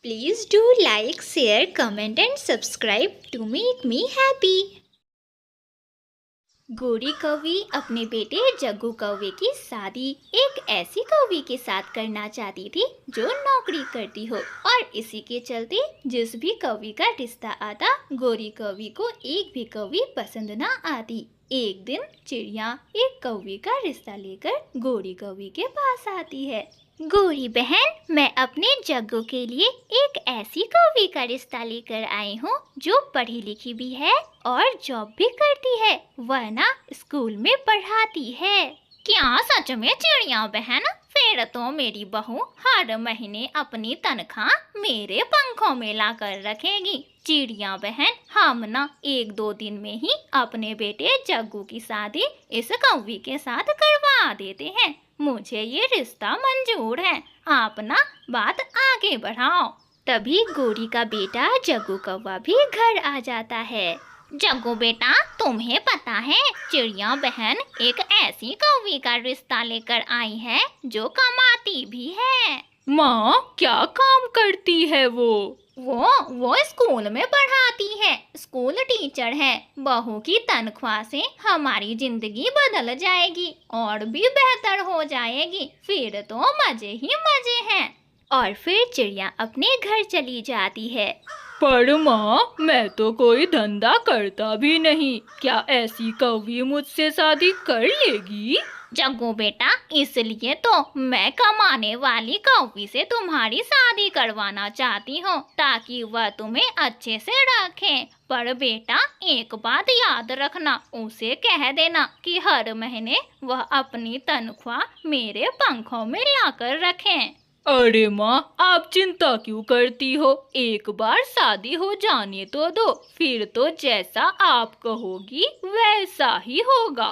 Please do like, share, comment and subscribe to make me happy. गोरी कौवी अपने बेटे जग्गू कौवे की शादी एक ऐसी कौवी के साथ करना चाहती थी जो नौकरी करती हो, और इसी के चलते जिस भी कौवी का रिश्ता आता गोरी कौवी को एक भी कौवी पसंद न आती। एक दिन चिड़िया एक कौवी का रिश्ता लेकर गोरी कौवी के पास आती है। गोरी बहन, मैं अपने जग्गू के लिए एक ऐसी कौवी का रिश्ता लेकर आई हूँ जो पढ़ी लिखी भी है और जॉब भी करती है, वह ना स्कूल में पढ़ाती है। क्या सच में चिड़िया बहन? फिर तो मेरी बहू हर महीने अपनी तनख्वाह मेरे पंखों में ला कर रखेगी। चिड़िया बहन, हम ना 1-2 दिन में ही अपने बेटे जग्गू की शादी इस कौवी के साथ करवा देते हैं। मुझे ये रिश्ता मंजूर है, आप ना बात आगे बढ़ाओ। तभी गोरी का बेटा जग्गू कौवा भी घर आ जाता है। जग्गू बेटा, तुम्हें पता है चिड़िया बहन एक ऐसी कौवी का रिश्ता लेकर आई है जो कमाती भी है। माँ, क्या काम करती है वो? वो स्कूल में पढ़ाती है, स्कूल टीचर है। बहू की तनख्वाह से हमारी जिंदगी बदल जाएगी और भी बेहतर हो जाएगी। फिर तो मजे ही मजे हैं। और फिर चिड़िया अपने घर चली जाती है। पर माँ, मैं तो कोई धंधा करता भी नहीं, क्या ऐसी कौवी मुझसे शादी कर लेगी? जग्गू बेटा, इसलिए तो मैं कमाने वाली कौवी से तुम्हारी शादी करवाना चाहती हूँ ताकि वह तुम्हें अच्छे से रखे। पर बेटा, एक बात याद रखना, उसे कह देना कि हर महीने वह अपनी तनख्वाह मेरे पंखों में लाकर रखें। अरे माँ, आप चिंता क्यों करती हो? एक बार शादी हो जाने तो दो, फिर तो जैसा आप कहोगी वैसा ही होगा।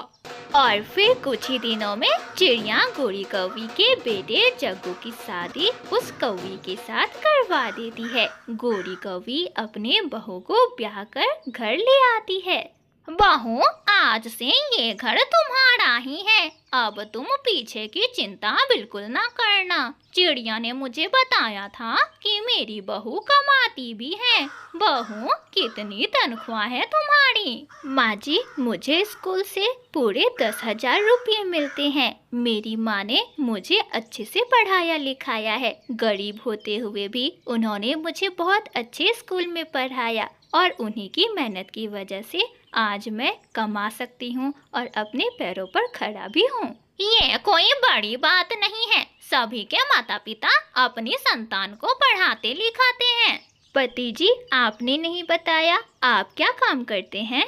और फिर कुछ ही दिनों में चिड़िया गोरी कौवी के बेटे जग्गू की शादी उस कौवी के साथ करवा देती है। गोरी कौवी अपने बहू को ब्याह कर घर ले आती है। बहू, आज से ये घर तुम्हारा ही है, अब तुम पीछे की चिंता बिल्कुल ना करना। चिड़िया ने मुझे बताया था कि मेरी बहू कमाती भी है। बहू, कितनी तनख्वाह है तुम्हारी? माँ जी, मुझे स्कूल से पूरे 10,000 रुपये मिलते हैं। मेरी माँ ने मुझे अच्छे से पढ़ाया लिखाया है। गरीब होते हुए भी उन्होंने मुझे बहुत अच्छे स्कूल में पढ़ाया और उन्हीं की मेहनत की वजह से आज मैं कमा सकती हूँ और अपने पैरों पर खड़ा भी हूँ। ये कोई बड़ी बात नहीं है, सभी के माता पिता अपनी संतान को पढ़ाते लिखाते हैं। पति जी, आपने नहीं बताया, आप क्या काम करते हैं?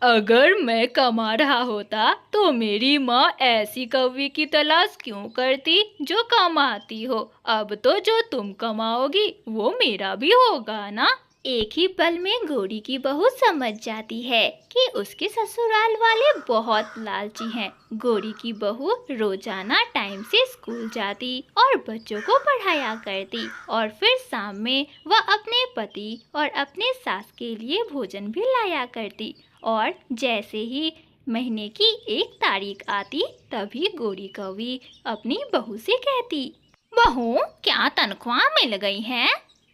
अगर मैं कमा रहा होता तो मेरी माँ ऐसी कौवी की तलाश क्यों करती जो कमाती हो? अब तो जो तुम कमाओगी वो मेरा भी होगा ना। एक ही पल में गोरी की बहू समझ जाती है कि उसके ससुराल वाले बहुत लालची हैं। गोरी की बहू रोजाना टाइम से स्कूल जाती और बच्चों को पढ़ाया करती और फिर शाम में वह अपने पति और अपने सास के लिए भोजन भी लाया करती। और जैसे ही महीने की 1 तारीख आती तभी गोरी कौवी अपनी बहू से कहती, बहू, क्या तनख्वाह मिल गई है?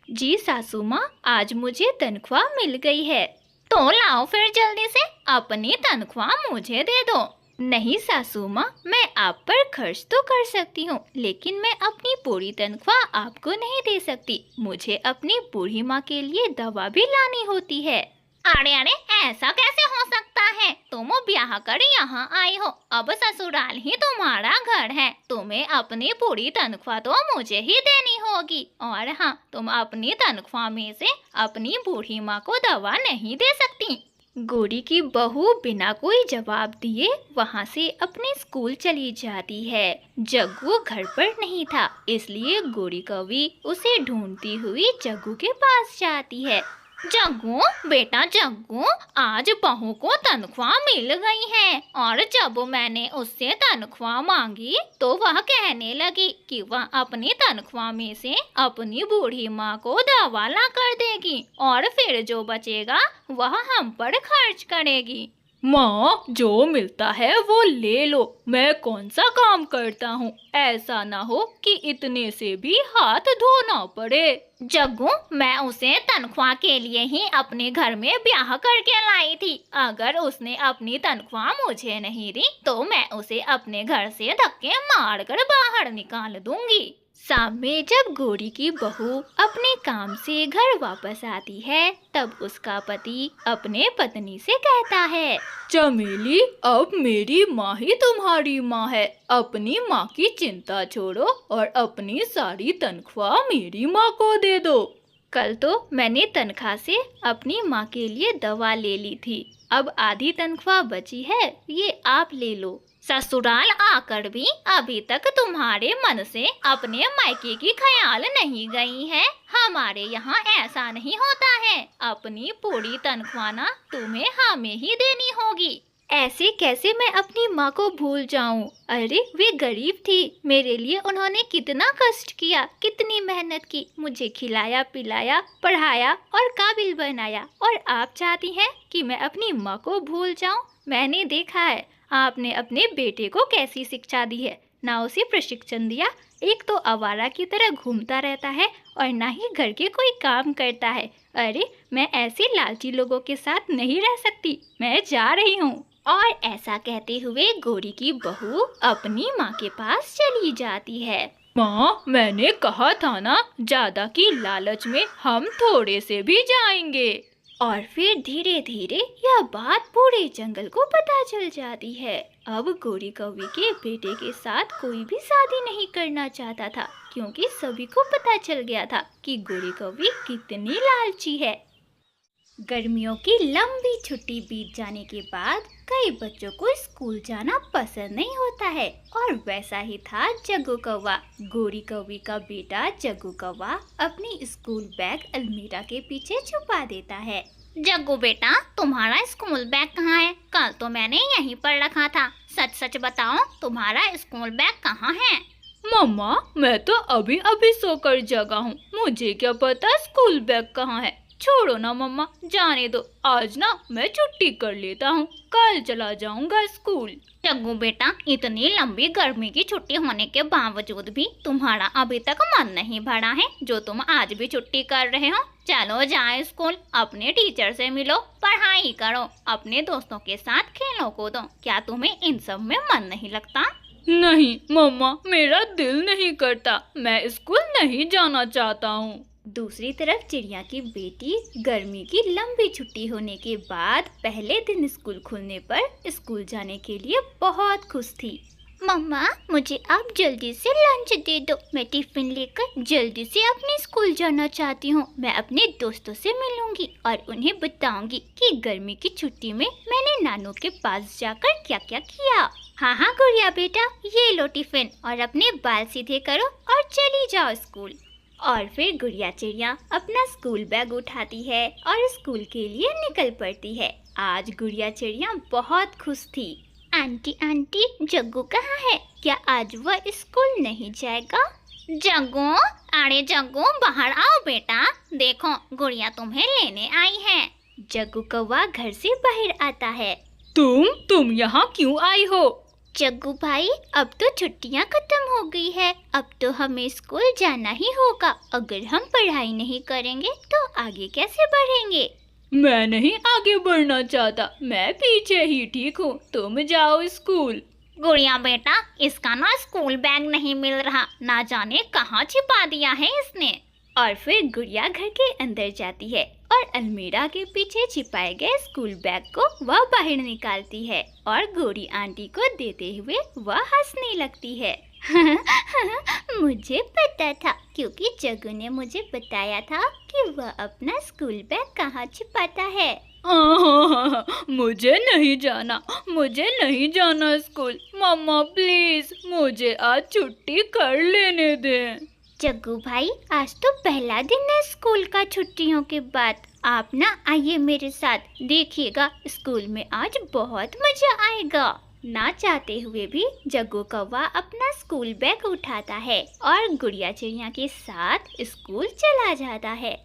जी सासू माँ, आज मुझे तनख्वाह मिल गई है। तो लाओ फिर जल्दी से अपनी तनख्वाह मुझे दे दो। नहीं सासू माँ, मैं आप पर खर्च तो कर सकती हूँ, लेकिन मैं अपनी पूरी तनख्वाह आपको नहीं दे सकती। मुझे अपनी बूढ़ी माँ के लिए दवा भी लानी होती है। अरे अरे, ऐसा कैसे हो सकता है? तुम ब्याह कर यहाँ आई हो, अब ससुराल ही तुम्हारा घर है। तुम्हें अपनी पूरी तनख्वाह तो मुझे ही देनी होगी। और हाँ, तुम अपनी तनख्वाह में से अपनी बूढ़ी माँ को दवा नहीं दे सकती। गोरी की बहू बिना कोई जवाब दिए वहाँ से अपने स्कूल चली जाती है। जग्गू घर पर नहीं था, इसलिए गोरी कौवी उसे ढूंढती हुई जग्गू के पास जाती है। जग्गू बेटा, जग्गू, आज बहू को तनख्वाह मिल गई है और जब मैंने उससे तनख्वाह मांगी तो वह कहने लगी कि वह अपनी तनख्वाह में से अपनी बूढ़ी माँ को दवा ला कर देगी और फिर जो बचेगा वह हम पर खर्च करेगी। माँ, जो मिलता है वो ले लो, मैं कौन सा काम करता हूँ। ऐसा ना हो कि इतने से भी हाथ धोना पड़े। जग्गू, मैं उसे तनख्वाह के लिए ही अपने घर में ब्याह करके लाई थी। अगर उसने अपनी तनख्वाह मुझे नहीं दी तो मैं उसे अपने घर से धक्के मारकर बाहर निकाल दूंगी। शाम में जब गौरी की बहू अपने काम से घर वापस आती है तब उसका पति अपने पत्नी से कहता है, चमेली, अब मेरी माँ ही तुम्हारी माँ है। अपनी माँ की चिंता छोड़ो और अपनी सारी तनख्वाह मेरी माँ को दे दो। कल तो मैंने तनख्वाह से अपनी माँ के लिए दवा ले ली थी, अब आधी तनख्वाह बची है, ये आप ले लो। ससुराल आकर भी अभी तक तुम्हारे मन से अपने मायके की ख्याल नहीं गई है। हमारे यहाँ ऐसा नहीं होता है, अपनी पूरी तनख्वाह ना तुम्हें हमें ही देनी होगी। ऐसे कैसे मैं अपनी माँ को भूल जाऊं? अरे वे गरीब थी, मेरे लिए उन्होंने कितना कष्ट किया, कितनी मेहनत की, मुझे खिलाया पिलाया, पढ़ाया और काबिल बनाया, और आप चाहती हैं कि मैं अपनी माँ को भूल जाऊं? मैंने देखा है आपने अपने बेटे को कैसी शिक्षा दी है, ना उसे प्रशिक्षण दिया। एक तो आवारा की तरह घूमता रहता है और ना ही घर के कोई काम करता है। अरे मैं ऐसे लालची लोगों के साथ नहीं रह सकती, मैं जा रही हूँ। और ऐसा कहते हुए गौरी की बहू अपनी माँ के पास चली जाती है। माँ, मैंने कहा था ना, ज्यादा की लालच में हम थोड़े से भी जाएंगे। और फिर धीरे धीरे यह बात पूरे जंगल को पता चल जाती है। अब गौरी कौवी के बेटे के साथ कोई भी शादी नहीं करना चाहता था, क्योंकि सभी को पता चल गया था कि गौरी कौवी कितनी लालची है। गर्मियों की लंबी छुट्टी बीत जाने के बाद कई बच्चों को स्कूल जाना पसंद नहीं होता है, और वैसा ही था जग्गू कौवा। गौरी कौवी का बेटा जग्गू कौवा अपनी स्कूल बैग अलमीरा के पीछे छुपा देता है। जग्गू बेटा, तुम्हारा स्कूल बैग कहाँ है? कल तो मैंने यहीं पर रखा था। सच सच बताओ, तुम्हारा स्कूल बैग कहाँ है? मम्मा, मैं तो अभी अभी सोकर जगा हूँ, मुझे क्या पता स्कूल बैग कहाँ है। छोड़ो ना मम्मा, जाने दो, आज ना मैं छुट्टी कर लेता हूँ, कल चला जाऊंगा स्कूल। जग्गू बेटा, इतनी लंबी गर्मी की छुट्टी होने के बावजूद भी तुम्हारा अभी तक मन नहीं भरा है, जो तुम आज भी छुट्टी कर रहे हो। चलो जाओ स्कूल, अपने टीचर से मिलो, पढ़ाई करो, अपने दोस्तों के साथ खेलो कूदो। क्या तुम्हें इन सब में मन नहीं लगता? नहीं मम्मा, मेरा दिल नहीं करता, मैं स्कूल नहीं जाना चाहता हूँ। दूसरी तरफ चिड़िया की बेटी गर्मी की लंबी छुट्टी होने के बाद पहले दिन स्कूल खुलने पर स्कूल जाने के लिए बहुत खुश थी। मम्मा, मुझे आप जल्दी से लंच दे दो, मैं टिफिन लेकर जल्दी से अपने स्कूल जाना चाहती हूँ। मैं अपने दोस्तों से मिलूंगी और उन्हें बताऊंगी कि गर्मी की छुट्टी में मैंने नानू के पास जाकर क्या क्या किया। हाँ हाँ गुड़िया बेटा, ये लो टिफिन और अपने बाल सीधे करो और चली जाओ स्कूल। और फिर गुड़िया चिड़िया अपना स्कूल बैग उठाती है और स्कूल के लिए निकल पड़ती है। आज गुड़िया चिड़िया बहुत खुश थी। आंटी आंटी, जग्गू कहाँ है? क्या आज वह स्कूल नहीं जाएगा? जग्गू, अरे जग्गू बाहर आओ बेटा, देखो गुड़िया तुम्हें लेने आई है। जग्गू कौवा घर से बाहर आता है। तुम यहाँ क्यों आई हो? जग्गू भाई, अब तो छुट्टियां खत्म हो गई है, अब तो हमें स्कूल जाना ही होगा। अगर हम पढ़ाई नहीं करेंगे तो आगे कैसे बढ़ेंगे? मैं नहीं आगे बढ़ना चाहता, मैं पीछे ही ठीक हूँ, तुम जाओ स्कूल। गुड़िया बेटा, इसका ना स्कूल बैग नहीं मिल रहा, ना जाने कहाँ छिपा दिया है इसने। और फिर गुड़िया घर के अंदर जाती है और अलमीरा के पीछे छिपाए गए स्कूल बैग को वह बाहर निकालती है और गौरी आंटी को देते हुए वह हंसने लगती है। मुझे पता था, क्योंकि जग्गू ने मुझे बताया था कि वह अपना स्कूल बैग कहाँ छिपाता है। मुझे नहीं जाना, मुझे नहीं जाना स्कूल। मम्मा प्लीज, मुझे आज छुट्टी कर लेने दें। जग्गू भाई, आज तो पहला दिन है स्कूल का छुट्टियों के बाद। आप ना आइए मेरे साथ, देखिएगा स्कूल में आज बहुत मजा आएगा। ना चाहते हुए भी जग्गू कौवा अपना स्कूल बैग उठाता है और गुड़िया चिड़िया के साथ स्कूल चला जाता है।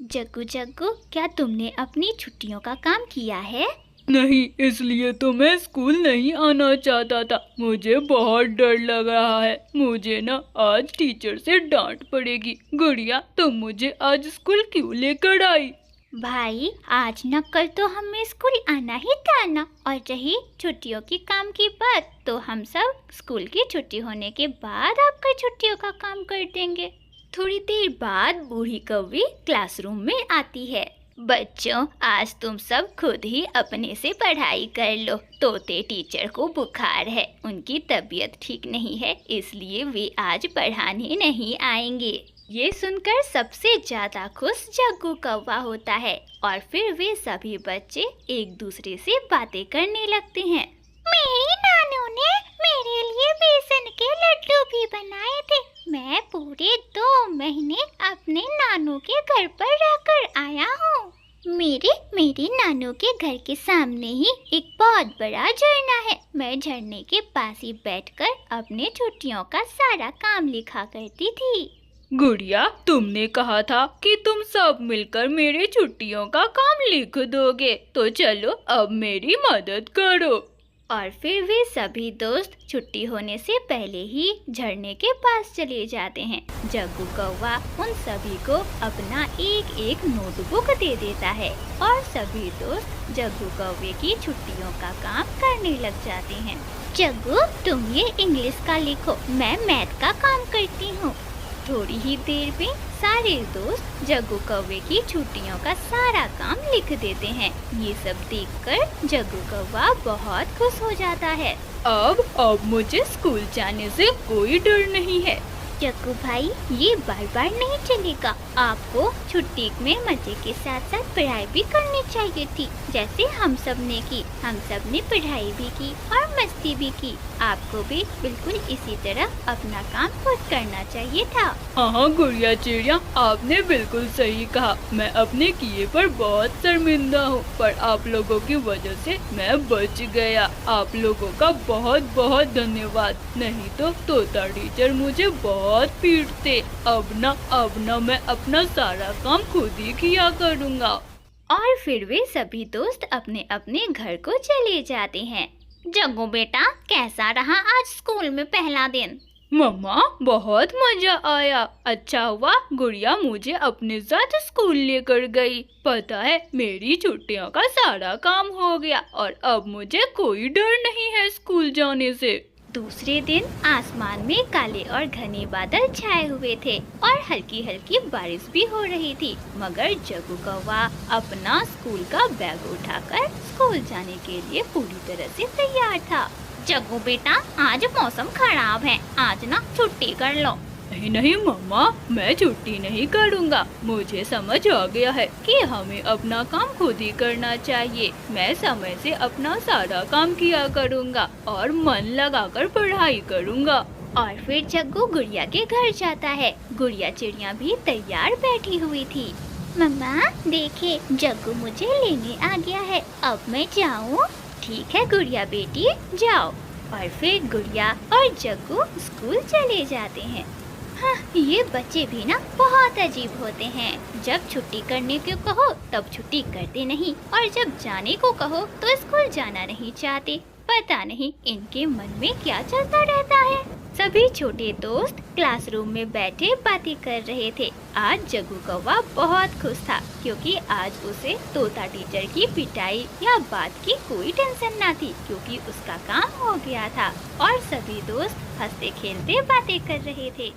जग्गू जग्गू, क्या तुमने अपनी छुट्टियों का काम किया है? नहीं, इसलिए तो मैं स्कूल नहीं आना चाहता था। मुझे बहुत डर लग रहा है। मुझे ना आज टीचर से डांट पड़ेगी। गुड़िया, तुम मुझे आज स्कूल क्यों लेकर आई? भाई, आज न कल तो हमें स्कूल आना ही था ना। और रही छुट्टियों की काम की बात, तो हम सब स्कूल की छुट्टी होने के बाद आपका छुट्टियों का काम कर देंगे। थोड़ी देर बाद बूढ़ी कौवी क्लासरूम में आती है। बच्चों, आज तुम सब खुद ही अपने से पढ़ाई कर लो। तोते टीचर को बुखार है, उनकी तबीयत ठीक नहीं है, इसलिए वे आज पढ़ाने नहीं आएंगे। ये सुनकर सबसे ज्यादा खुश जग्गू कौवा होता है और फिर वे सभी बच्चे एक दूसरे से बातें करने लगते हैं। मेरी नानू ने मेरे लिए बेसन के लड्डू भी बनाए थे। मैं पूरे 2 महीने अपने नानू के घर पर रहकर आया हूँ। मेरे नानू के घर के सामने ही एक बहुत बड़ा झरना है। मैं झरने के पास ही बैठकर अपने छुट्टियों का सारा काम लिखा करती थी। गुड़िया, तुमने कहा था कि तुम सब मिलकर मेरे छुट्टियों का काम लिख दोगे, तो चलो अब मेरी मदद करो। और फिर वे सभी दोस्त छुट्टी होने से पहले ही झरने के पास चले जाते हैं। जग्गू कौवा उन सभी को अपना एक नोटबुक दे देता है और सभी दोस्त जग्गू कौवे की छुट्टियों का काम करने लग जाते हैं। जग्गू, तुम ये इंग्लिश का लिखो, मैं मैथ का काम करती हूँ। थोड़ी ही देर में सारे दोस्त जग्गू कौवे की छुट्टियों का सारा काम लिख देते हैं। ये सब देखकर जग्गू कौवा बहुत खुश हो जाता है। अब मुझे स्कूल जाने से कोई डर नहीं है। जग्गू भाई, ये बार बार नहीं चलेगा। आपको छुट्टी में मजे के साथ साथ पढ़ाई भी करनी चाहिए थी, जैसे हम सब ने की। हम सब ने पढ़ाई भी की और मस्ती भी की। आपको भी बिल्कुल इसी तरह अपना काम खुद करना चाहिए था। हाँ गुड़िया चिड़िया, आपने बिल्कुल सही कहा। मैं अपने किए पर बहुत शर्मिंदा हूँ, पर आप लोगों की वजह से मैं बच गया। आप लोगों का बहुत बहुत धन्यवाद। नहीं तो तोता टीचर मुझे बहुत पीटते। अब ना मैं अपना सारा काम खुद ही किया करूँगा। और फिर वे सभी दोस्त अपने अपने घर को चले जाते हैं। जग्गू बेटा, कैसा रहा आज स्कूल में पहला दिन? मम्मा, बहुत मजा आया। अच्छा हुआ गुड़िया मुझे अपने साथ स्कूल लेकर गई। पता है, मेरी छुट्टियों का सारा काम हो गया और अब मुझे कोई डर नहीं है स्कूल जाने से। दूसरे दिन आसमान में काले और घने बादल छाए हुए थे और हल्की हल्की बारिश भी हो रही थी, मगर जग्गू कौवा अपना स्कूल का बैग उठाकर स्कूल जाने के लिए पूरी तरह से तैयार था। जग्गू बेटा, आज मौसम खराब है, आज ना छुट्टी कर लो। नहीं मम्मा, मैं छुट्टी नहीं करूँगा। मुझे समझ आ गया है कि हमें अपना काम खुद ही करना चाहिए। मैं समय से अपना सारा काम किया करूँगा और मन लगाकर पढ़ाई करूँगा। और फिर जग्गू गुड़िया के घर जाता है। गुड़िया चिड़िया भी तैयार बैठी हुई थी। मम्मा देखिए, जग्गू मुझे लेने आ गया है, अब मैं जाऊँ? ठीक है गुड़िया बेटी, जाओ। और फिर गुड़िया और जग्गू स्कूल चले जाते हैं। हाँ, ये बच्चे भी ना बहुत अजीब होते हैं। जब छुट्टी करने को कहो तब छुट्टी करते नहीं, और जब जाने को कहो तो स्कूल जाना नहीं चाहते। पता नहीं इनके मन में क्या चलता रहता है। सभी छोटे दोस्त क्लासरूम में बैठे बातें कर रहे थे। आज जग्गू कौवा बहुत खुश था, क्योंकि आज उसे तोता टीचर की पिटाई या बात की कोई टेंशन ना थी, क्योंकि उसका काम हो गया था। और सभी दोस्त हंसते खेलते बातें कर रहे थे।